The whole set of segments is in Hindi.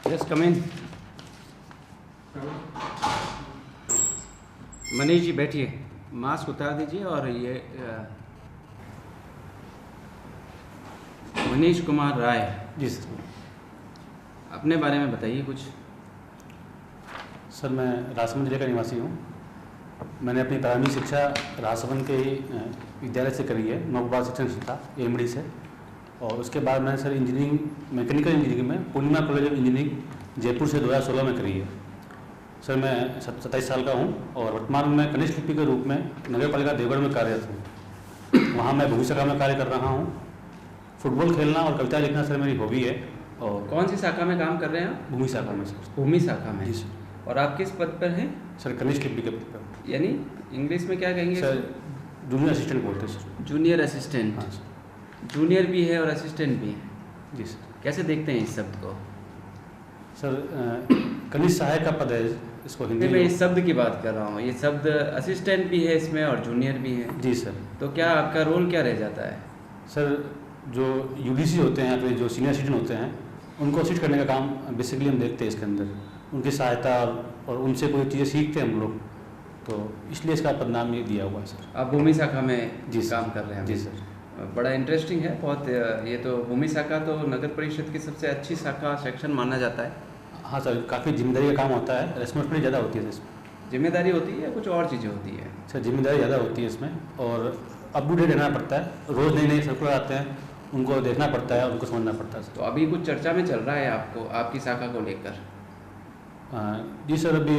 जस्ट कम इन। मनीष जी बैठिए, मास्क उतार दीजिए। और ये मनीष कुमार राय जी सर। अपने बारे में बताइए कुछ। सर मैं राजसमंद जिले का निवासी हूँ। मैंने अपनी प्रारंभिक शिक्षा राजसमंद के ही विद्यालय से करी है, नौकबाग शिक्षण संस्था एमडी से। और उसके बाद मैंने सर इंजीनियरिंग, मैकेनिकल इंजीनियरिंग में पूर्णिमा कॉलेज ऑफ इंजीनियरिंग जयपुर से 2016 में करी है। सर मैं 27 साल का हूँ और वर्तमान में कनिष्ठ लिपि के रूप में नगर पालिका देवगढ़ में कार्यरत हूँ। वहाँ मैं भूमि शाखा में कार्य कर रहा हूँ। फुटबॉल खेलना और कविता लिखना सर मेरी हॉबी है। और कौन सी शाखा में काम कर रहे हैं आप? भूमि शाखा में सर। भूमि शाखा में जी सर। और आप किस पद पर हैं? सर कनिष्ठ लिपि के पद पर। यानी इंग्लिश में क्या कहेंगे सर? जूनियर असिस्टेंट बोलते हैं सर। Junior assistant. हाँ सर। जूनियर भी है और असिस्टेंट भी है। जी सर। कैसे देखते हैं इस शब्द को? सर कनिष्ठ सहायक का पद है इसको हिंदी मैं इस शब्द की बात कर रहा हूँ। ये शब्द असिस्टेंट भी है इसमें और जूनियर भी है। जी सर। तो क्या आपका रोल क्या रह जाता है? सर जो यूडीसी होते हैं, अपने जो सीनियर सिटीजन होते हैं, उनको असिस्ट करने का काम बेसिकली हम देखते हैं इसके अंदर। उनकी सहायता और उनसे कोई चीज़ें सीखते हैं हम लोग, तो इसलिए इसका पदनाम ये दिया हुआ है सर। आप भूमि शाखा में जी काम कर रहे हैं? जी सर। बड़ा इंटरेस्टिंग है बहुत। ये तो भूमि शाखा तो नगर परिषद की सबसे अच्छी शाखा सेक्शन माना जाता है। हाँ सर, काफ़ी जिम्मेदारी का काम होता है, रिस्पॉन्सिबिलिटी ज़्यादा होती है इसमें। जिम्मेदारी होती है या कुछ और चीज़ें होती है? सर जिम्मेदारी ज़्यादा होती है इसमें और अप टू डेट रहना पड़ता है। रोज़ नए नए सर्कुलर आते हैं, उनको देखना पड़ता है, उनको समझना पड़ता है। तो अभी कुछ चर्चा में चल रहा है आपको, आपकी शाखा को लेकर? जी सर, अभी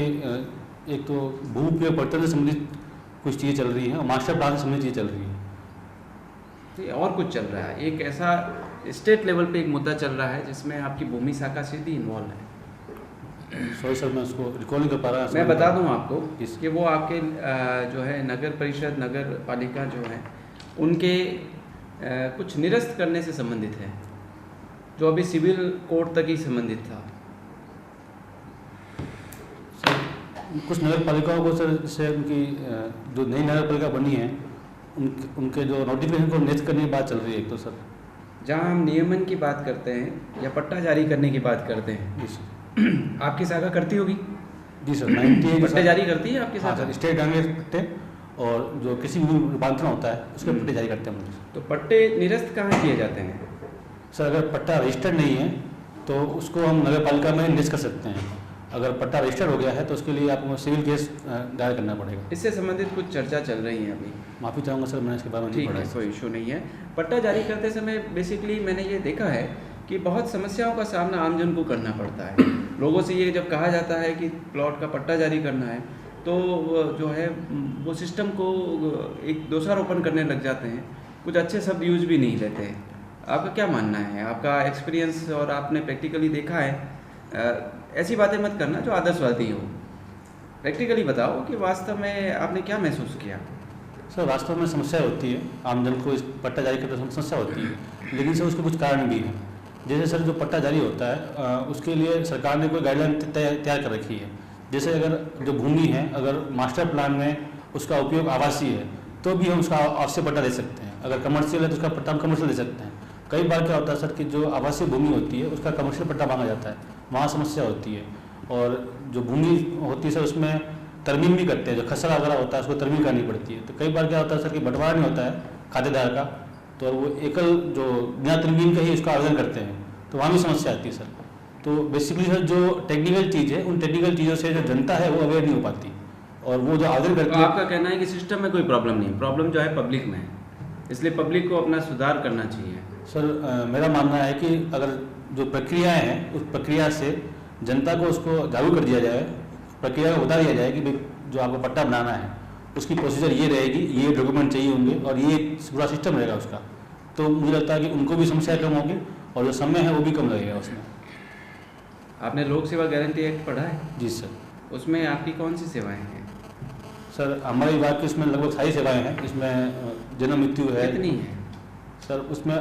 एक तो भू उपयोग परिवर्तन से संबंधित कुछ चीज़ें चल रही हैं और मास्टर प्लान से संबंधित चीज़ें चल रही हैं। तो और कुछ चल रहा है, एक ऐसा स्टेट लेवल पे एक मुद्दा चल रहा है जिसमें आपकी भूमि शाखा सीधी इन्वॉल्व है। सॉरी सर, मैं उसको रिकॉल नहीं कर पा रहा। मैं बता दूं आपको कि वो आपके जो है नगर परिषद, नगर पालिका जो है उनके कुछ निरस्त करने से संबंधित है, जो अभी सिविल कोर्ट तक ही संबंधित था। कुछ नगर पालिकाओं को सर से उनकी जो नई नगर पालिका बनी है उनके जो नोटिफिकेशन को निरस्त करने की बात चल रही है। एक तो सर जहाँ हम नियमन की बात करते हैं या पट्टा जारी करने की बात करते हैं, जी सर। आपकी शाखा करती होगी? जी सर, 98 पट्टे जारी करती है आपकी हाँ शाखा? सर, स्टेट बैंक के पट्टे और जो किसी भी रूपांतरण होता है उसके पट्टे जारी करते हैं हम लोग। तो पट्टे निरस्त कहाँ किए जाते हैं? सर अगर पट्टा रजिस्टर्ड नहीं है तो उसको हम नगर पालिका में निरस्त कर सकते हैं। अगर पट्टा रजिस्टर्ड हो गया है तो उसके लिए आपको सिविल केस दायर करना पड़ेगा। इससे संबंधित कुछ चर्चा चल रही है अभी। माफ़ी चाहूँगा सर, मैंने इसके बारे में नहीं ठीक पढ़ा है, है। कोई इशू नहीं है। पट्टा जारी करते समय बेसिकली मैंने ये देखा है कि बहुत समस्याओं का सामना आमजन को करना पड़ता है। लोगों से ये जब कहा जाता है कि प्लॉट का पट्टा जारी करना है तो जो है वो सिस्टम को एक दोषारोपण करने लग जाते हैं, कुछ अच्छे शब्द यूज भी नहीं लेते हैं। आपका क्या मानना है? आपका एक्सपीरियंस और आपने प्रैक्टिकली देखा है, ऐसी बातें मत करना जो आदर्शवादी हो। प्रैक्टिकली बताओ कि वास्तव में आपने क्या महसूस किया। सर वास्तव में समस्या होती है, आमजन को इस पट्टा जारी करते समय समस्या होती है, लेकिन सर उसके कुछ कारण भी हैं। जैसे सर जो पट्टा जारी होता है उसके लिए सरकार ने कोई गाइडलाइन तैयार कर रखी है। जैसे अगर जो भूमि है, अगर मास्टर प्लान में उसका उपयोग आवासीय है तो भी हम उसका आवासीय पट्टा दे सकते हैं। अगर कमर्शियल है तो उसका पट्टा हम कमर्शियल दे सकते हैं। कई बार क्या होता है सर कि जो आवासीय भूमि होती है उसका कमर्शियल पट्टा मांगा जाता है, वहाँ समस्या होती है। और जो भूमि होती है सर उसमें तरमीम भी करते हैं, जो खसरा वगैरह होता है उसको तरमीम करनी पड़ती है। तो कई बार क्या होता है सर कि बंटवारा नहीं होता है खातेदार का, तो वो एकल जो बिना तरमीम का ही उसका आवेदन करते हैं, तो वहाँ भी समस्या आती है सर। तो बेसिकली सर जो टेक्निकल चीज़ है, उन टेक्निकल चीज़ों से जो जनता है वो अवेयर नहीं हो पाती और वो जो आवेदन करती है। आपका कहना है कि सिस्टम में कोई प्रॉब्लम नहीं, प्रॉब्लम जो है पब्लिक में है, इसलिए पब्लिक को अपना सुधार करना चाहिए। सर मेरा मानना है कि अगर जो प्रक्रियाएं हैं उस प्रक्रिया से जनता को उसको जागरूक कर दिया जाए, प्रक्रिया को बता दिया जाए कि भाई जो आपको पट्टा बनाना है उसकी प्रोसीजर ये रहेगी, ये डॉक्यूमेंट चाहिए होंगे और ये पूरा सिस्टम रहेगा उसका, तो मुझे लगता है कि उनको भी समस्या कम होगी और जो समय है वो भी कम लगेगा उसमें। आपने लोक सेवा गारंटी एक्ट पढ़ा है? जी सर। उसमें आपकी कौन सी सेवाएं हैं? सर हमारे विभाग की इसमें लगभग सारी सेवाएं हैं। इसमें जन्म मृत्यु है। कितनी है सर? उसमें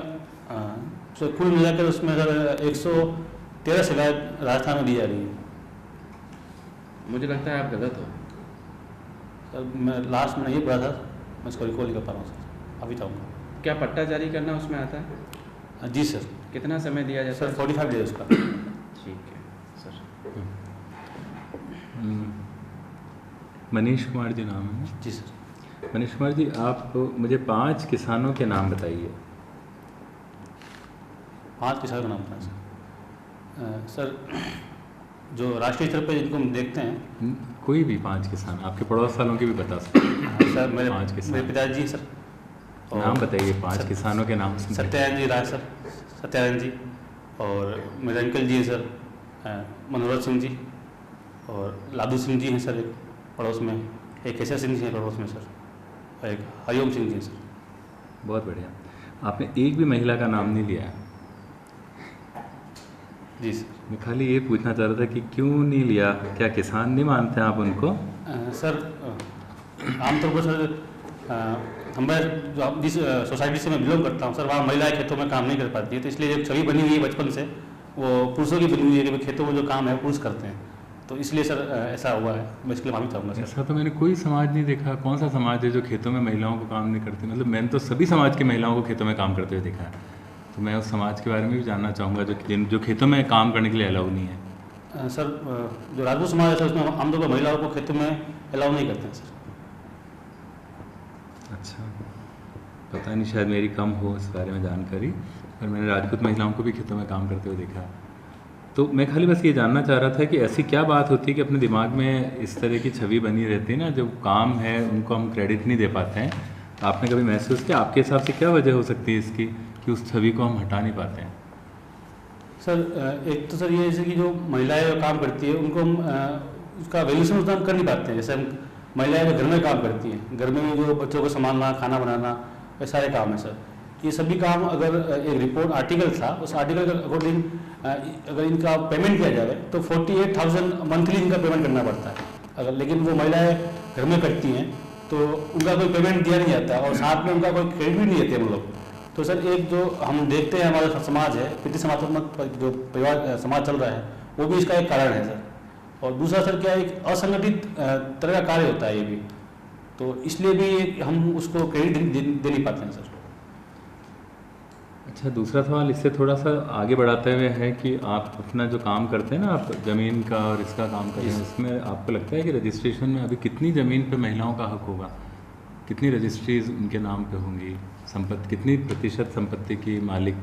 सर कुल मिलाकर उसमें सर 113 सेवाएं राजस्थान में दी जा रही है। मुझे लगता है आप गलत हो। सर मैं लास्ट में ये पढ़ा था, मैं इसको रिकॉल नहीं कर पा रहा हूँ सर, अभी चाहूँगा। क्या पट्टा जारी करना उसमें आता है? जी सर। कितना समय दिया जाता सर है? 45 डेज उसका। ठीक है सर। मनीष कुमार जी नाम है। जी सर। मनीष कुमार जी, आप मुझे 5 किसानों के नाम बताइए। 5 किसानों का नाम बताएं सर। सर जो राष्ट्रीय स्तर पर जिनको हम देखते हैं, कोई भी 5 किसान, आपके पड़ोस वालों के भी बता सकते हैं। सर मेरे 5 किसान। मेरे पिताजी सर। नाम बताइए 5 किसानों के नाम। सत्यानंद जी राय सर, सत्यानंद जी, और मेरे अंकल जी हैं सर मनोहर सिंह जी, और लादू सिंह जी हैं सर एक पड़ोस में, एक केशव सिंह जी हैं पड़ोस में सर, और एक हरिओम सिंह जी हैं सर। बहुत बढ़िया। आपने एक भी महिला का नाम नहीं लिया है। जी सर। मैं खाली ये पूछना चाह रहा था कि क्यों नहीं लिया, क्या किसान नहीं मानते हैं आप उनको? सर आमतौर पर सर हमें जो जिस सोसाइटी से मैं बिलोंग करता हूँ सर, वहाँ महिलाएं खेतों में काम नहीं कर पाती है, तो इसलिए एक छवि बनी हुई है बचपन से, वो पुरुषों की बनी हुई है कि भाई खेतों में जो काम है पुरुष करते हैं, तो इसलिए सर ऐसा हुआ है। मैं इसके लिए माफी चाहूँगा सर। ऐसा तो मैंने कोई समाज नहीं देखा। कौन सा समाज है जो खेतों में महिलाओं को काम नहीं करती? मतलब मैंने तो सभी समाज की महिलाओं को खेतों में काम करते हुए देखा है। तो मैं उस समाज के बारे में भी जानना चाहूँगा जो खेतों में काम करने के लिए अलाउ नहीं है। सर जो राजपूत समाज है सर, उसमें आमतौर पर महिलाओं को खेतों में अलाउ नहीं करते हैं सर। अच्छा, पता नहीं, शायद मेरी कम हो इस बारे में जानकारी, पर मैंने राजपूत महिलाओं को भी खेतों में काम करते हुए देखा। तो मैं खाली बस ये जानना चाह रहा था कि ऐसी क्या बात होती है कि अपने दिमाग में इस तरह की छवि बनी रहती है ना, जो काम है उनको हम क्रेडिट नहीं दे पाते हैं। तो आपने कभी महसूस किया, आपके हिसाब से क्या वजह हो सकती है इसकी कि उस छवि को हम हटा नहीं पाते हैं? सर एक तो सर ये जैसे कि जो महिलाएं काम करती है उनको हम उसका वैल्यूशन उतना हम कर नहीं पाते हैं। जैसे हम महिलाएं जो घर में काम करती हैं, घर में जो बच्चों को संभालना, खाना बनाना, ये सारे काम है सर। ये सभी काम अगर एक रिपोर्ट आर्टिकल था, उस आर्टिकल के अकॉर्डिंग अगर इनका पेमेंट किया जाए तो 48,000 मंथली इनका पेमेंट करना पड़ता है अगर, लेकिन वो महिलाएं घर में करती हैं तो उनका कोई पेमेंट दिया नहीं जाता और साथ में उनका कोई क्रेडिट भी नहीं देते हम लोग। तो सर एक जो हम देखते हैं हमारा समाज है, पितृ समात्मक जो परिवार समाज चल रहा है, वो भी इसका एक कारण है सर। और दूसरा सर क्या, एक असंगठित तरह का कार्य होता है ये भी, तो इसलिए भी हम उसको क्रेडिट दे नहीं पाते हैं सर। अच्छा, दूसरा सवाल इससे थोड़ा सा आगे बढ़ाते हुए है कि आप अपना जो काम करते हैं ना, आप ज़मीन का और इसका काम करते हैं, इसमें आपको लगता है कि रजिस्ट्रेशन में अभी कितनी ज़मीन पे महिलाओं का हक होगा? कितनी रजिस्ट्रीज उनके नाम पे होंगी? संपत्ति कितनी प्रतिशत संपत्ति की मालिक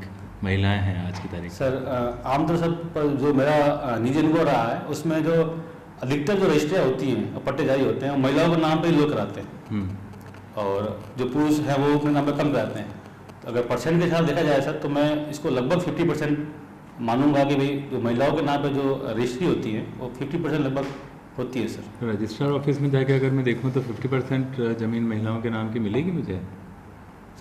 महिलाएं हैं आज की तारीख? सर आमतौर पर जो मेरा निजी अनुभव रहा है उसमें जो अधिकतर जो रजिस्ट्रियाँ होती हैं और पट्टे जारी होते हैं, महिलाओं के नाम पे लोग कराते हैं और जो पुरुष हैं वो अपने नाम पे कम कराते हैं। तो अगर परसेंट के हिसाब देखा जाए सर, तो मैं इसको लगभग 50% मानूंगा कि भाई जो महिलाओं के नाम पे जो रजिस्ट्री होती है वो 50% लगभग होती है सर। तो रजिस्ट्रार ऑफिस में जाके अगर मैं देखूँ तो 50% ज़मीन महिलाओं के नाम की मिलेगी मुझे?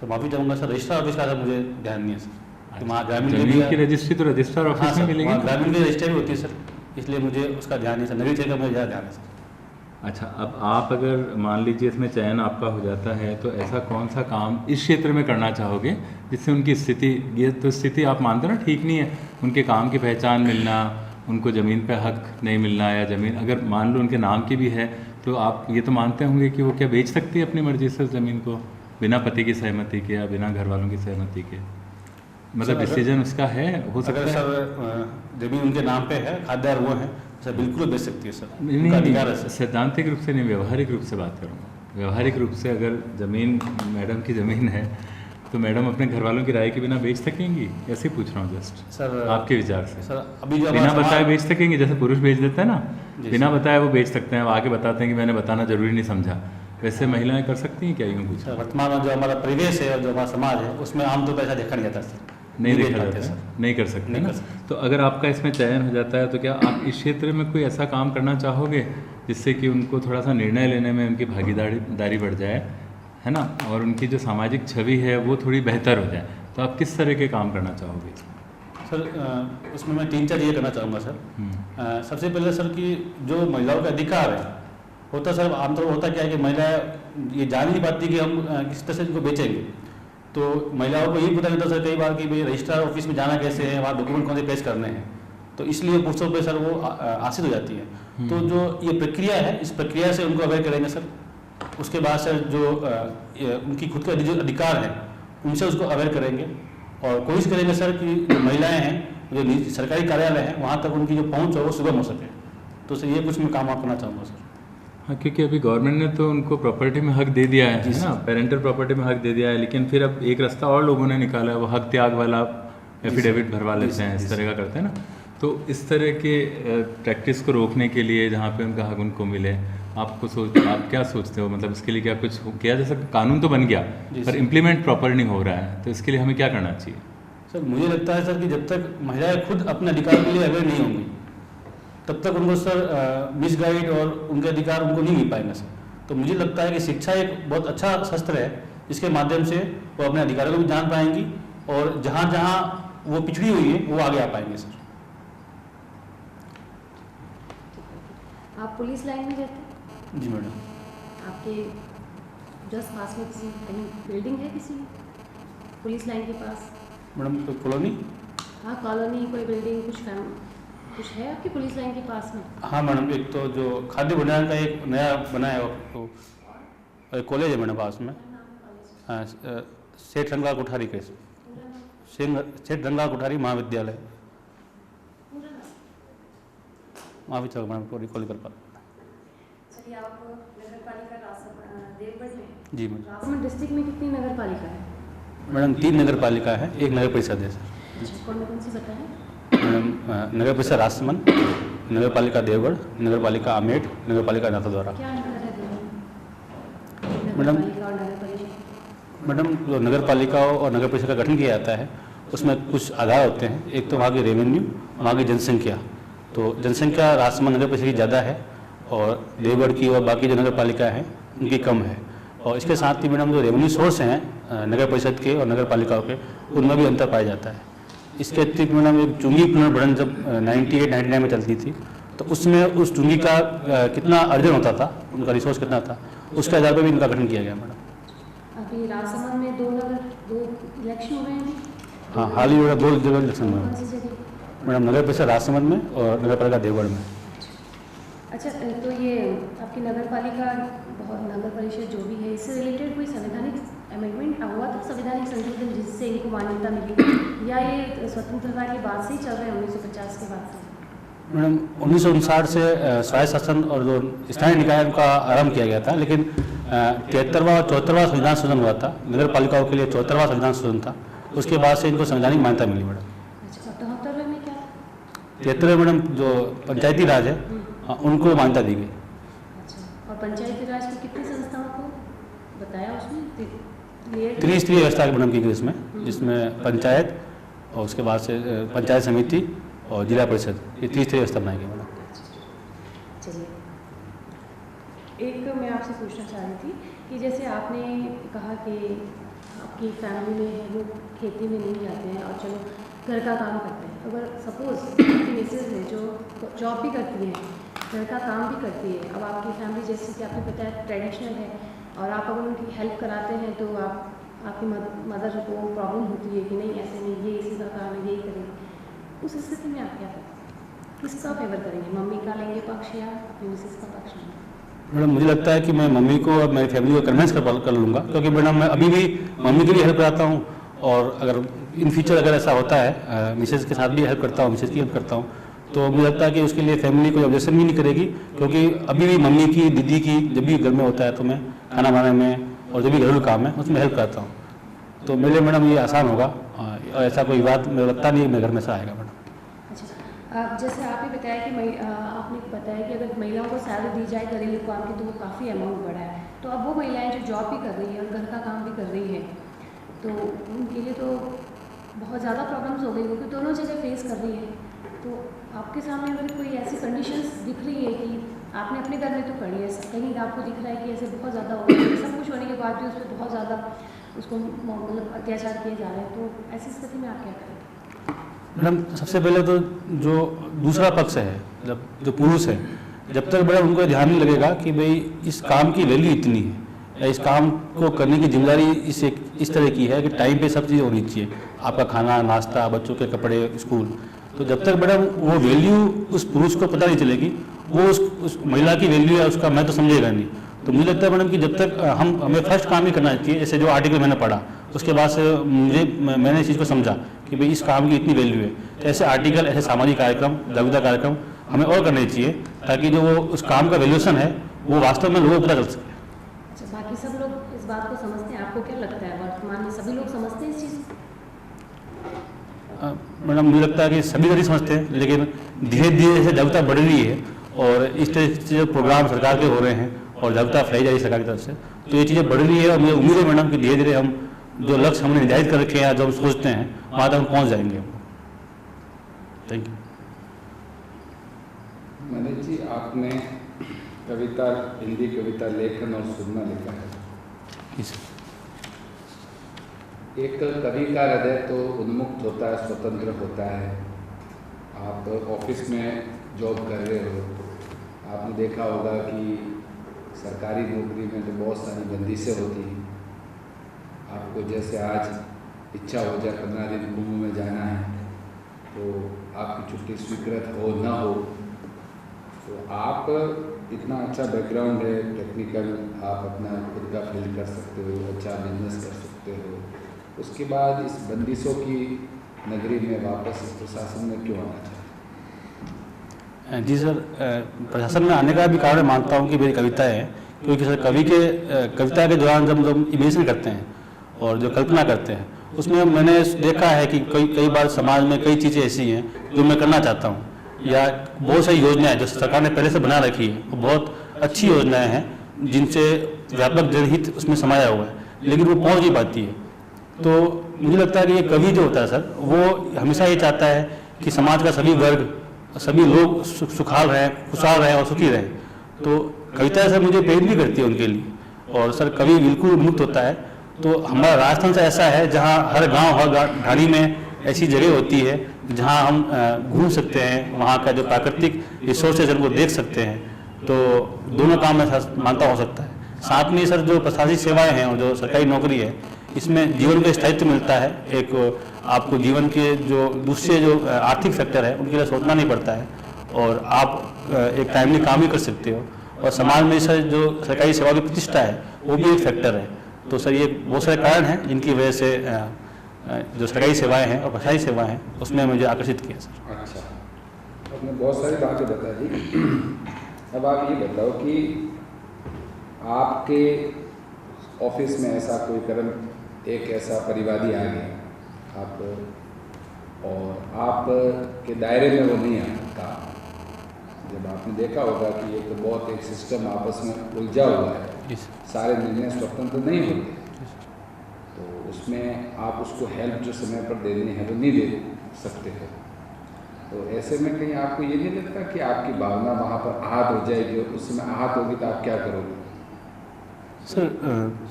सर माफ़ी चाहूँगा सर, रजिस्ट्रार ऑफिस का सर मुझे ध्यान नहीं है सर। वहाँ ज़मीन की रजिस्ट्री तो रजिस्ट्रार ऑफिस में मिलेगी? ग्रामीण की रजिस्ट्री भी होती है सर, इसलिए मुझे उसका ध्यान नहीं सर। नगरीय क्षेत्र का मुझे ज़्यादा ध्यान है सर। अच्छा, अब आप अगर मान लीजिए इसमें चयन आपका हो जाता है तो ऐसा कौन सा काम इस क्षेत्र में करना चाहोगे जिससे उनकी स्थिति, ये तो स्थिति आप मानते हो ना ठीक नहीं है, उनके काम की पहचान मिलना, उनको ज़मीन पे हक नहीं मिलना, या ज़मीन अगर मान लो उनके नाम की भी है तो आप ये तो मानते होंगे कि वो क्या बेच सकती है अपनी मर्जी से उस ज़मीन को बिना पति की सहमति के या बिना घर वालों की सहमति के? मतलब डिसीजन उसका है, हो सकता है। सर ज़मीन उनके नाम पे है, खातेदार वो है सर, बिल्कुल बेच सकती है सर। नहीं, सैद्धांतिक रूप से नहीं, व्यवहारिक रूप से बात करूँगा। व्यवहारिक रूप से अगर ज़मीन मैडम की ज़मीन है तो मैडम अपने घर वालों की राय के बिना बेच सकेंगी? ऐसे ही पूछ रहा हूँ जस्ट सर, आपके विचार से। सर अभी जो बिना बताए बेच सकेंगे? जैसे पुरुष बेच देते हैं ना, बिना बताए वो बेच सकते हैं, वो आके बताते हैं कि मैंने बताना जरूरी नहीं समझा, वैसे महिलाएं कर सकती हैं क्या? यूँ पूछा। वर्तमान में जो हमारा परिवेश है और जो हमारा समाज है उसमें आमतौर पर ऐसा देखा नहीं जाता सर, नहीं देखा जाता है, नहीं कर सकते ना। तो अगर आपका इसमें चयन हो जाता है तो क्या आप इस क्षेत्र में कोई ऐसा काम करना चाहोगे जिससे कि उनको थोड़ा सा निर्णय लेने में उनकी भागीदारी बढ़ जाए, है ना, और उनकी जो सामाजिक छवि है वो थोड़ी बेहतर हो जाए? तो आप किस तरह के काम करना चाहोगे? सर उसमें मैं 3-4 चीज़ें करना चाहूँगा सर। सबसे पहले सर कि जो महिलाओं का अधिकार है होता सर, आमतौर पर होता क्या है कि महिलाएं ये जान नहीं पाती कि हम किस तरह से इनको बेचेंगे। तो महिलाओं को यही पता नहीं होता सर कई बार कि भाई रजिस्ट्रार ऑफिस में जाना कैसे है, वहाँ डॉक्यूमेंट कौन से पेश करने हैं, तो इसलिए पुरुषों पे सर वो आश्रित हो जाती है। तो जो ये प्रक्रिया है, इस प्रक्रिया से उनको अवेयर करेंगे सर। उसके बाद सर जो उनकी खुद का जो अधिकार है उनसे उसको अवेयर करेंगे। और कोशिश करेंगे सर कि जो महिलाएं हैं, जो सरकारी कार्यालय हैं, वहाँ तक उनकी जो पहुँच हो वो सुगम हो सके। तो सर ये कुछ मैं काम करना चाहूँगा सर। हाँ, क्योंकि अभी गवर्नमेंट ने तो उनको प्रॉपर्टी में हक दे दिया है ना, पेरेंटल प्रॉपर्टी में हक दे दिया है, लेकिन फिर अब एक रास्ता और लोगों ने निकाला है, वो हक त्याग वाला एफिडेविट भरवा लेते हैं, इस तरह का करते हैं ना। तो इस तरह के प्रैक्टिस को रोकने के लिए, जहाँ पे उनका हक उनको मिले, आप क्या सोचते हो, मतलब इसके लिए क्या कुछ किया जा सकता? कानून तो बन गया पर इम्प्लीमेंट प्रॉपर नहीं हो रहा है, तो इसके लिए हमें क्या करना चाहिए? सर मुझे लगता है सर कि जब तक महिलाएं खुद अपने अधिकार के लिए अवेयर नहीं होंगी, तब तक उनको सर मिसगाइड और उनके अधिकार उनको नहीं मिल पाएंगे सर। तो मुझे लगता है कि शिक्षा एक बहुत अच्छा शस्त्र है, जिसके माध्यम से वो अपने अधिकारों को भी जान पाएंगी और जहाँ जहाँ वो पिछड़ी हुई है वो आगे आ पाएंगे सर। आप पुलिस लाइन में रहते हैं? जी मैडम। आपके जस्ट पास में किसी कहीं बिल्डिंग है किसी पुलिस लाइन के पास? मैडम कोई कॉलोनी? हाँ, कॉलोनी, कोई बिल्डिंग, कुछ है आपकी पुलिस लाइन के पास में? हाँ मैडम, एक तो जो खाद्य भंडार का एक नया बना है वो कॉलेज है मैडम पास में। हाँ, सेठ रंगा कोठारी के सेठ रंगा कोठारी महाविद्यालय महाविद्यालय मैडम कॉलेज कर पाते। चलिए, आप नगर पालिका देवगढ़ में? जी मैडम। राजसमंद डिस्ट्रिक्ट में कितनी नगर पालिका है? मैडम 3 नगर पालिका है, 1 नगर परिषद है सर। कौन सी बताएं? मैडम नगर परिषद राजसमंद, नगर पालिका देवगढ़, नगर पालिका आमेठ, नगर पालिका नाथद्वारा। क्या अंतर है दोनों? मैडम नगर पालिका और नगर परिषद? मैडम जो नगर पालिका और नगर परिषद का गठन किया जाता है उसमें कुछ आधार होते हैं। एक तो वहाँ की रेवेन्यू, वहाँ की जनसंख्या। तो जनसंख्या राजसमंद नगर परिषद की ज़्यादा है और देवगढ़ की और बाकी जो नगर पालिका हैं उनकी कम है। और इसके साथ ही मैडम जो रेवेन्यू सोर्स हैं नगर परिषद के और नगर पालिकाओं के, उनमें भी अंतर पाया जाता है। इसके अतिरिक्त मैडम एक चुंगी पुनर्भरण जब 98-99 में चलती थी, तो उसमें उस चुंगी का कितना अर्जन होता था, उनका रिसोर्स कितना था, उसके आधार पर भी इनका गठन किया गया मैडम। अभी राजसमंद में 2 इलेक्शन हो रहे हैं? हाँ, हाल ही में 2 जगह इलेक्शन हुए कौन सी जगह? मैडम, नगर परिषद राजसमंद में और नगर पालिका देवगढ़ में। अच्छा, तो ये आपकी नगर पालिका और नगर परिषद जो भी है, इससे रिलेटेड कोई संवैधानिक अमेंडमेंट हुआ था, संवैधानिक संशोधन जिससे इनको मान्यता मिली, या ये स्वतंत्रता के बाद से ही चल रहे हैं, 1950 के बाद से? मैडम 1959 से स्वायत्त शासन और जो स्थानीय निकाय का आरंभ किया गया था, लेकिन 73वां और 74वां संविधान शोधन हुआ था। नगर पालिकाओं के लिए 74वां संविधान शोधन था, उसके बाद से इनको संवैधानिक मान्यता मिली मैडम। अच्छा, 73वें में क्या? 73वें मैडम जो पंचायती राज है उनको मान्यता दी गई। अच्छा, और पंचायती राज की कितनी संस्थाओं को बताया उसमें? त्रिस्तरीय व्यवस्था की मैडम की गई इसमें, जिसमें पंचायत और उसके बाद से पंचायत समिति और जिला परिषद, ये त्रिस्तरीय व्यवस्था बनाई गई मैडम। चलिए, एक मैं आपसे पूछना चाह रही थी कि जैसे आपने कहा कि आपकी फैमिली में है वो खेती में नहीं जाते हैं और चलो घर का काम करते हैं। अगर सपोज आपकी मिसेज है जो जॉब भी करती है, घर का काम भी करती है, अब आपकी फैमिली जैसे कि आपने बताया ट्रेडिशनल है, और आप अगर उनकी हेल्प कराते हैं तो आपकी मदर को प्रॉब्लम होती है कि नहीं ऐसे नहीं, ये इसी का काम है, यही करेंगे, उस स्थिति में आप क्या करेंगे? किसका फेवर करेंगे? मम्मी का लेंगे पक्ष या अपनी मिसेज का पक्ष लेंगे? मैडम मुझे लगता है कि मैं मम्मी को और मेरी फैमिली को कन्विंस कर लूँगा, क्योंकि मैडम मैं अभी भी मम्मी की भी हेल्प कराता हूँ, और अगर इन फ्यूचर अगर ऐसा होता है मिसेज के साथ भी हेल्प करता हूँ, मिसेज की हेल्प करता हूँ, तो मुझे लगता है कि उसके लिए फैमिली कोई ऑब्जेक्शन भी नहीं करेगी, क्योंकि अभी भी मम्मी की, दीदी की जब भी घर में होता है तो मैं खाना बनाने में और जो भी घरेलू काम है उसमें हेल्प करता हूँ। तो मेरे लिए मैडम ये आसान होगा, और ऐसा कोई बात मुझे लगता नहीं मेरे घर में से आएगा मैडम। अच्छा, जैसे आपने बताया कि आपने बताया कि अगर महिलाओं को सैलरी दी जाए घरेलू काम की तो वो काफ़ी अमाउंट बढ़ा है, तो अब वो महिलाएं जो जॉब भी कर रही है और घर का काम भी कर रही है, तो उनके लिए तो बहुत ज़्यादा प्रॉब्लम्स हो गई, क्योंकि दोनों जगह फेस कर रही है। तो आपके सामने अगर कोई ऐसी कंडीशंस दिख रही है कि आपने अपने घर में तो करी है, कहीं आपको दिख रहा है कि ऐसे बहुत ज़्यादा हो रहा है, सब कुछ होने के बाद भी उस पर बहुत ज़्यादा उसको मतलब अत्याचार किए जा रहे हैं, तो ऐसी स्थिति में आप क्या करें? मैडम सबसे पहले तो जो दूसरा पक्ष है, जब जो पुरुष है, जब तक मैडम उनको ध्यान नहीं लगेगा कि भाई इस काम की वैल्यू इतनी है या इस काम को करने की जिम्मेदारी इस तरह की है कि टाइम पे सब चीज़ होनी चाहिए, आपका खाना, नाश्ता, बच्चों के कपड़े, स्कूल, तो जब तक मैडम वो वैल्यू उस पुरुष को पता नहीं चलेगी, वो उस महिला की वैल्यू है उसका मैं तो समझेगा नहीं, तो मुझे लगता है मैडम कि जब तक हमें फर्स्ट काम ही करना चाहिए, जैसे जो आर्टिकल मैंने पढ़ा उसके बाद से मैंने इस चीज़ को समझा कि भाई इस काम की इतनी वैल्यू है, तो ऐसे आर्टिकल, ऐसे सामाजिक कार्यक्रम, जागरूकता कार्यक्रम हमें और करने चाहिए ताकि जो वो उस काम का वैल्यूएशन है वो वास्तव में लोगों को पता कर सके। अच्छा, बाकी सब लोग इस बात को समझते हैं, आपको क्या लगता है वर्तमान में सभी लोग समझते हैं इस चीज़ को? मैडम मुझे लगता है कि सभी नहीं समझते हैं, लेकिन धीरे धीरे जैसे जागरूकता बढ़ रही है और इस तरह से जो प्रोग्राम सरकार के हो रहे हैं और जागरूकता फैलाई जा रही है सरकार की तरफ से, तो ये चीज़ें बढ़ रही है और मुझे उम्मीद है मैडम कि धीरे धीरे हम जो लक्ष्य हमने निर्धारित कर रखे हैं, जो हम सोचते हैं वहाँ तक हम पहुँच जाएंगे। Thank you. मनीष जी, आपने कविता, हिंदी कविता लेखन और सुनना लिखा है। एक कवि का हृदय तो उन्मुक्त होता है, स्वतंत्र होता है। आप ऑफिस में जॉब कर रहे हो, आपने देखा होगा कि सरकारी नौकरी में तो बहुत सारी बंदिशें होती हैं। आपको जैसे आज इच्छा हो जाए 15 दिन कुंभ में जाना है, तो आपकी छुट्टी स्वीकृत हो ना हो, तो आप इतना अच्छा बैकग्राउंड है टेक्निकल, आप अपना खुद का फील्ड कर सकते हो, अच्छा बिजनेस कर सकते हो, उसके बाद इस बंदिशों की नगरी में वापस इस प्रशासन में क्यों आना चाहते? जी सर, प्रशासन में आने का भी कारण मानता हूँ कि मेरी कविता है, क्योंकि सर कवि के कविता के दौरान जब हम इमेजिन करते हैं और जो कल्पना करते हैं उसमें मैंने देखा है कि कई बार समाज में कई चीज़ें ऐसी हैं जो मैं करना चाहता हूँ, या बहुत सारी योजनाएं जो सरकार ने पहले से बना रखी है, वो बहुत अच्छी योजनाएं हैं जिनसे व्यापक जनहित उसमें समाया हुआ है, लेकिन वो पहुँच नहीं पाती है। तो मुझे लगता है कि ये कवि जो होता है सर, वो हमेशा ये चाहता है कि समाज का सभी वर्ग, सभी लोग सुखाल रहें, खुशहाल रहें और सुखी रहें। तो कविता सर मुझे प्रेरित भी करती है उनके लिए। और सर कवि बिल्कुल मुक्त होता है। तो हमारा राजस्थान से ऐसा है जहाँ हर गांव, हर ढाणी में ऐसी जगह होती है जहाँ हम घूम सकते हैं, वहाँ का जो प्राकृतिक रिसोर्सेज उनको देख सकते हैं। तो दोनों काम में मानता हो सकता है। साथ में सर जो प्रशासनिक सेवाएँ हैं और जो सरकारी नौकरी है, इसमें जीवन का स्थायित्व मिलता है। एक आपको जीवन के जो दूसरे जो आर्थिक फैक्टर है उनके लिए सोचना नहीं पड़ता है और आप एक टाइमली काम ही कर सकते हो। और समाज में सर जो सरकारी सेवा की प्रतिष्ठा है वो भी एक फैक्टर है। तो सर ये बहुत सारे कारण हैं जिनकी वजह से जो सरकारी सेवाएं हैं और प्रशासनिक सेवाएं हैं उसमें मुझे आकर्षित किया सर। अच्छा, आपने बहुत सारी बातें बता दी। अब आप ये बताओ कि आपके ऑफिस में ऐसा कोई कर्म, एक ऐसा परिवादी आ गया आप और आप के दायरे में वो नहीं आता। जब आपने देखा होगा कि ये तो बहुत एक सिस्टम आपस में उलझा हुआ है, सारे निर्णय स्वतंत्र नहीं होते, तो उसमें आप उसको हेल्प जो समय पर देनी है वो नहीं दे सकते हो। तो ऐसे में कहीं आपको ये नहीं लगता कि आपकी भावना वहाँ पर आहत हो जाएगी, और उस समय आहत होगी तो आप क्या करोगे? सर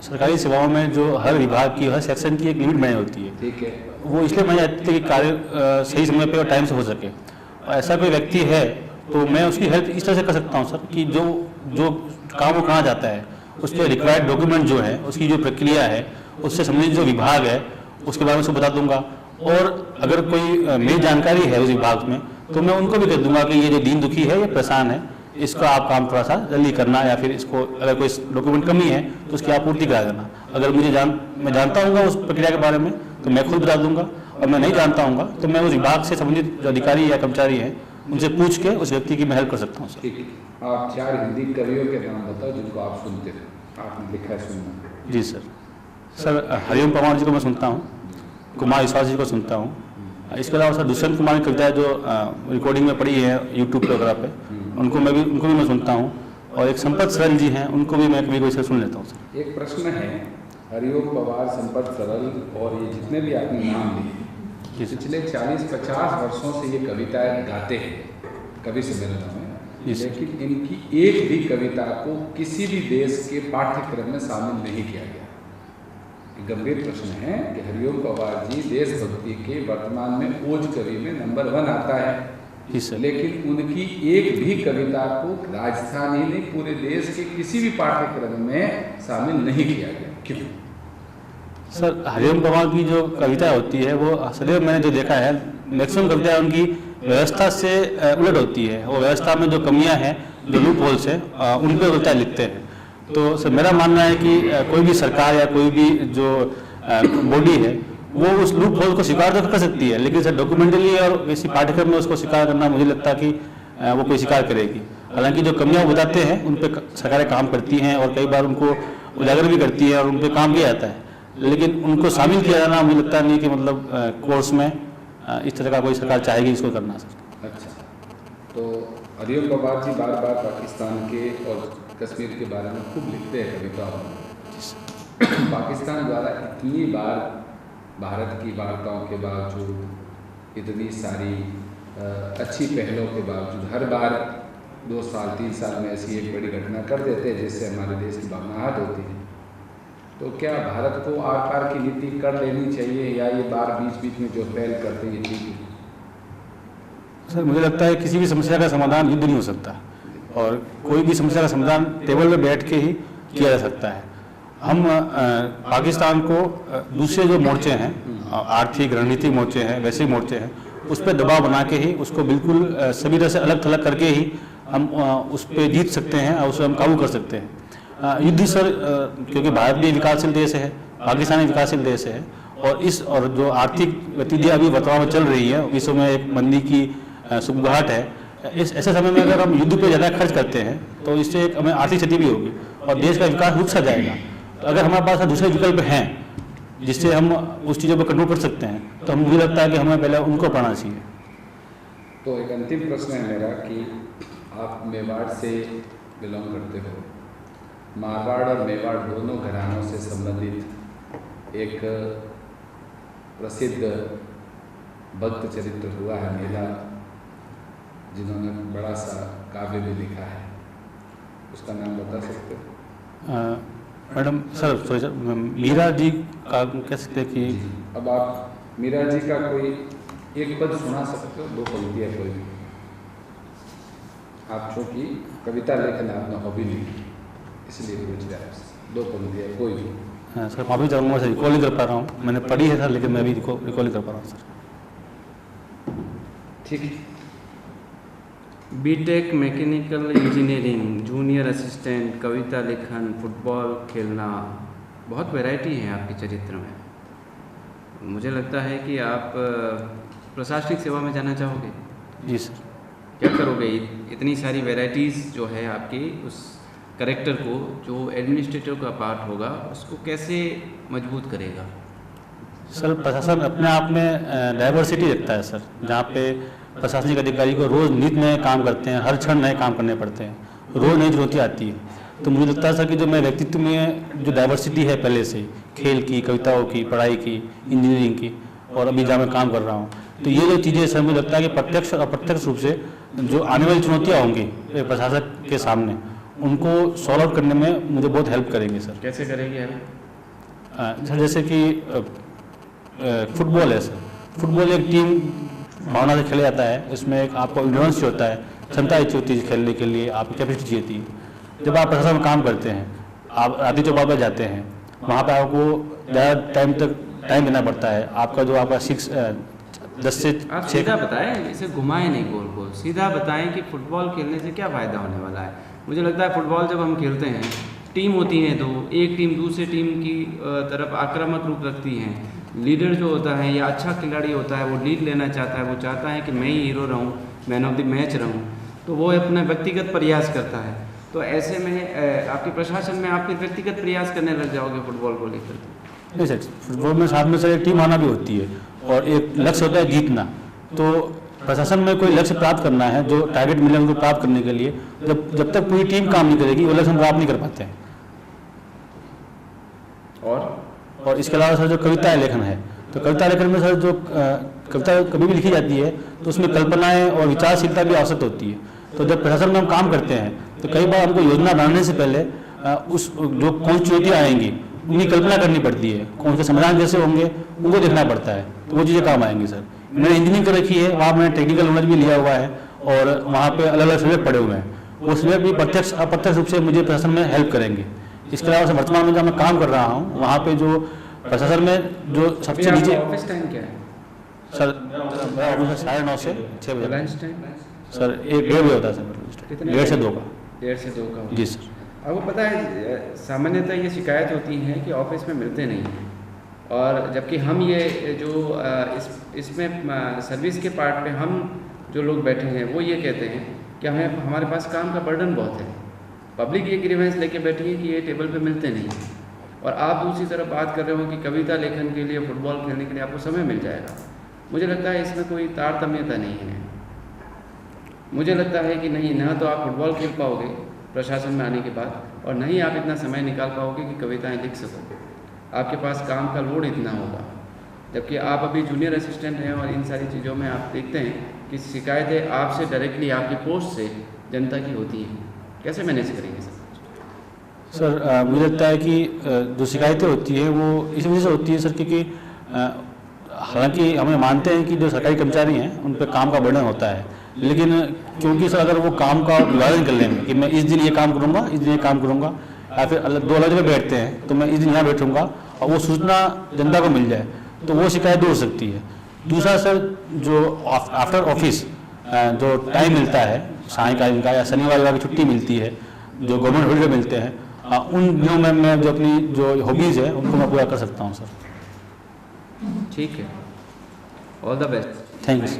सरकारी सेवाओं में जो हर विभाग की, हर सेक्शन की एक लिमिट बनाई होती है। ठीक है, वो इसलिए बनाई जाती है कि कार्य सही समय पे और टाइम से हो सके। और ऐसा कोई व्यक्ति है तो मैं उसकी हेल्प इस तरह से कर सकता हूँ सर कि जो काम वो करना चाहता है उसके रिक्वायर्ड डॉक्यूमेंट जो है, उसकी जो प्रक्रिया है, उससे संबंधित जो विभाग है उसके बारे में उसको बता दूंगा। और अगर कोई मेरी जानकारी है उस विभाग में तो मैं उनको भी कह दूंगा कि ये जो दीन दुखी है, ये परेशान है, इसका आप काम थोड़ा सा जल्दी करना, या फिर इसको अगर कोई डॉक्यूमेंट कमी है तो उसकी आपूर्ति करा देना। अगर मैं जानता हूँ उस प्रक्रिया के बारे में तो मैं खुद बता दूंगा, और मैं नहीं जानता हूँ तो मैं उस विभाग से संबंधित जो अधिकारी या कर्मचारी हैं उनसे पूछ के उस व्यक्ति की मैं हेल्प कर सकता हूँ सर। ठीक है। आप 4 हिंदी कवियों के नाम बताओ जिनको आप सुनते हो, आपने लिखा है सुनना। जी सर। सर हरिओम पवार जी को मैं सुनता हूँ, कुमार विश्वास जी को सुनता हूँ। इसके अलावा सर दुष्यंत कुमार की कविताएं जो रिकॉर्डिंग में पड़ी है यूट्यूब पे वगैरह पे, उनको भी मैं सुनता हूँ। और एक संपत सरल जी हैं, उनको भी मैं कभी कोई सुन लेता हूँ सर। एक प्रश्न है, हरिओम पवार, संपत सरल और ये जितने भी आपने नाम लिए, पिछले 40-50 वर्षों से ये कविताएं गाते हैं कवि सम्मेलनों में, लेकिन इनकी एक भी कविता को किसी भी देश के पाठ्यक्रम में शामिल नहीं किया गया। गंभीर प्रश्न है कि हरिओम पवार जी देशभक्ति के वर्तमान में ओज कवि में नंबर 1 आता है, लेकिन उनकी एक भी कविता को राजस्थान ही नहीं पूरे देश के किसी भी पाठ्यक्रम में शामिल नहीं किया गया। क्यों? सर हरिओम पवार की जो कविता होती है वो सदैव मैंने जो देखा है, मैक्सिमम कविताएं उनकी व्यवस्था से उलट होती है। वो व्यवस्था में जो कमियां हैं, जो लूप होल्स हैं, उन पर कविताएं लिखते हैं। तो सर मेरा मानना है कि कोई भी सरकार या कोई भी जो बॉडी है वो उस लूप होल को स्वीकार तो कर सकती है, लेकिन सर डॉक्यूमेंटली और किसी पाठ्यक्रम में उसको स्वीकार करना मुझे लगता है कि वो कोई स्वीकार करेगी। हालांकि जो कमियां वो बताते हैं उन पर सरकारें काम करती हैं और कई बार उनको उजागर भी करती है और उन पर काम किया जाता है, लेकिन उनको शामिल किया जाना मुझे लगता नहीं कि मतलब कोर्स में इस तरह का कोई सरकार चाहेगी इसको करना सर। अच्छा, तो हरिओम बाबा जी बार बार पाकिस्तान के और कश्मीर के बारे में खूब लिखते हैं कविताओं में। पाकिस्तान द्वारा इतनी बार भारत की वार्ताओं के बावजूद, इतनी सारी अच्छी पहलों के बावजूद हर बार 2 साल 3 साल में ऐसी एक बड़ी घटना कर देते हैं जिससे हमारे देश की भावनाहट होती है। तो क्या भारत को आर पार की नीति कर लेनी चाहिए या ये बार बीच बीच में जो पहल करते हैं ठीक है? सर मुझे लगता है किसी भी समस्या का समाधान युद्ध नहीं हो सकता और कोई भी समस्या का समाधान टेबल में बैठ के ही किया जा सकता है। हम पाकिस्तान को दूसरे जो मोर्चे हैं, आर्थिक रणनीतिक मोर्चे हैं, वैसे मोर्चे हैं, उस पर दबाव बना के ही उसको बिल्कुल सभी तरह से अलग थलग करके ही हम उस पर जीत सकते हैं और उसे हम काबू कर सकते हैं। युद्ध सर क्योंकि भारत भी विकासशील देश है, पाकिस्तान भी विकासशील देश है और जो आर्थिक गतिविधियाँ अभी वर्तमान में चल रही है, विश्व में एक मंदी की सुगबुगाहट है, इस ऐसे समय में अगर हम युद्ध पे ज़्यादा खर्च करते हैं तो इससे एक हमें आर्थिक क्षति भी होगी और देश का विकास रुक सा जाएगा। तो अगर हमारे पास दूसरे विकल्प हैं जिससे हम उस चीज़ों पर कंट्रोल कर सकते हैं तो मुझे लगता है कि हमें पहले उनको पढ़ना चाहिए। तो एक अंतिम प्रश्न है मेरा कि आप मेवाड़ से बिलोंग करते हो, मारवाड़ और मेवाड़ दोनों घरानों से संबंधित एक प्रसिद्ध भक्त चरित्र हुआ है मेला, जिन्होंने बड़ा सा काव्य भी लिखा है, उसका नाम बता सकते हो? Madam sir sorry sir, Meera ji का कह सकते हैं कि अब आप मीरा जी का कोई एक पद सुना सकते हो, 2 पंक्तियाँ कोई भी? आप चूँकि कविता लेखन आपने हॉबी लिखी इसलिए पूछ रहे हैं, 2 पंक्तियाँ कोई भी। हाँ सर, माफी चाहूँगा सर, रिकॉल नहीं कर पा रहा हूँ, मैंने पढ़ी है सर लेकिन मैं अभी रिकॉल नहीं कर पा रहा हूँ सर। ठीक है। BTech mechanical engineering, junior assistant, कविता लेखन, फुटबॉल खेलना, बहुत वैरायटी है आपके चरित्र में। मुझे लगता है कि आप प्रशासनिक सेवा में जाना चाहोगे। जी सर। क्या करोगे इतनी सारी वैरायटीज़ जो है आपकी, उस करेक्टर को जो एडमिनिस्ट्रेटिव का पार्ट होगा उसको कैसे मजबूत करेगा? सर प्रशासन अपने आप में डाइवर्सिटी रखता है सर, जहाँ पे प्रशासनिक अधिकारी को रोज़ नित नए काम करते हैं, हर क्षण नए काम करने पड़ते हैं, रोज़ नई चुनौती आती है। तो मुझे लगता है सर कि जो मैं व्यक्तित्व में जो डाइवर्सिटी है पहले से, खेल की, कविताओं की, पढ़ाई की, इंजीनियरिंग की और अभी जहाँ मैं काम कर रहा हूँ, तो ये जो चीज़ें सर मुझे लगता है कि प्रत्यक्ष और अप्रत्यक्ष रूप से जो आने वाली चुनौतियाँ होंगी प्रशासक के सामने, उनको सॉल्व आउट करने में मुझे बहुत हेल्प करेंगे सर। कैसे करेंगे हेल्प? सर जैसे कि फुटबॉल है सर, फुटबॉल एक टीम भावना से खेला जाता है, इसमें एक आपको इंड्योरेंस होता है, क्षमता अच्छी होती है खेलने के लिए, आपकी कैपेसिटी होती है। जब आप प्रशासन में काम करते हैं, आप राती चौपाल पर जाते हैं, वहाँ पर आपको ज़्यादा टाइम देना पड़ता है। आपका जो आपका 10 से 6 आप सीधा बताएं, इसे घुमाएं नहीं गोल गोल, सीधा बताएं कि फुटबॉल खेलने से क्या फ़ायदा होने वाला है। मुझे लगता है फुटबॉल जब हम खेलते हैं, टीम होती है 2, एक टीम दूसरे टीम की तरफ आक्रामक रूप रखती है, लीडर जो होता है या अच्छा खिलाड़ी होता है वो लीड लेना चाहता है, वो चाहता है कि मैं ही हीरो रहूं, मैन ऑफ द मैच रहूं, तो वो अपना व्यक्तिगत प्रयास करता है। तो ऐसे में आपके प्रशासन में आप फिर व्यक्तिगत प्रयास करने लग जाओगे फुटबॉल को लेकर? नहीं सर, फुटबॉल में साथ में सर एक टीम आना भी होती है और एक लक्ष्य होता है जीतना। तो प्रशासन में कोई लक्ष्य प्राप्त करना है, जो टारगेट मिले उनको प्राप्त करने के लिए जब तक पूरी टीम काम नहीं करेगी वो लक्ष्य हम प्राप्त नहीं कर पाते हैं। और इसके अलावा सर जो कविता लेखन है, तो कविता लेखन में सर जो कविता कभी भी लिखी जाती है तो उसमें कल्पनाएं और विचारशीलता भी आवश्यक होती है। तो जब प्रशासन में हम काम करते हैं तो कई बार हमको योजना बनाने से पहले उस जो कौन चुनौतियाँ आएंगी उनकी कल्पना करनी पड़ती है, कौन से समाधान कैसे होंगे उनको देखना पड़ता है, तो वो चीज़ें काम आएंगी सर। मैंने इंजीनियरिंग कर रखी है, वहाँ मैंने टेक्निकल नॉलेज भी लिया हुआ है और वहाँ पे अलग अलग सब्जेक्ट पढ़े हुए हैं, वो सब्जेक्ट भी प्रत्यक्ष अप्रत्यक्ष रूप से मुझे प्रशासन में हेल्प करेंगे। इसके अलावा वर्तमान में जहाँ मैं काम कर रहा हूँ वहाँ पे जो प्रशासन में जो सबसे नीचे ऑफिस टाइम क्या है सर? मेरा ऑफिस 9:30 से 6 बजे लंच टाइम? सर 1-1:30 बजे होता है सर, 1:30 से 2 का। 1:30 से 2 का? जी सर। आपको पता है सामान्यतः ये शिकायत होती है कि ऑफिस में मिलते नहीं हैं, और जबकि हम ये जो इसमें सर्विस के पार्ट पे हम जो लोग बैठे हैं वो ये कहते हैं कि हमारे पास काम का बर्डन बहुत है। पब्लिक ये ग्रीवेंस लेके बैठी है कि ये टेबल पे मिलते नहीं हैं, और आप दूसरी तरफ बात कर रहे हो कि कविता लेखन के लिए, फुटबॉल खेलने के लिए आपको समय मिल जाएगा। मुझे लगता है इसमें कोई तारतम्यता नहीं है। मुझे लगता है कि नहीं, ना तो आप फुटबॉल खेल पाओगे प्रशासन में आने के बाद, और न ही आप इतना समय निकाल पाओगे कि कविताएं लिख सको। आपके पास काम का लोड इतना होगा, जबकि आप अभी जूनियर असिस्टेंट हैं, और इन सारी चीज़ों में आप देखते हैं कि शिकायतें आपसे डायरेक्टली आपकी पोस्ट से जनता की होती हैं। कैसे मैनेज करेंगे सर? मुझे लगता है कि जो शिकायतें होती है वो इस वजह से होती है सर, क्योंकि हालांकि हमें मानते हैं कि जो सरकारी कर्मचारी हैं उन पर काम का बर्डन होता है, लेकिन क्योंकि सर अगर वो काम का विभाजन कर लेंगे कि मैं इस दिन ये काम करूँगा, इस दिन ये काम करूँगा, या फिर दो अलग जगह बैठते हैं तो मैं इस दिन यहाँ बैठूँगा, और वो सूचना जनता को मिल जाए तो वो शिकायत दूर हो सकती है। दूसरा सर, जो आफ्टर ऑफिस जो टाइम मिलता है सायंकालीन का या शनिवार की छुट्टी मिलती है, जो गवर्नमेंट हॉलीडे मिलते हैं, उन दिनों में मैं जो अपनी जो हॉबीज़ है उनको मैं पूरा कर सकता हूँ सर। ठीक है, ऑल द बेस्ट। थैंक्स।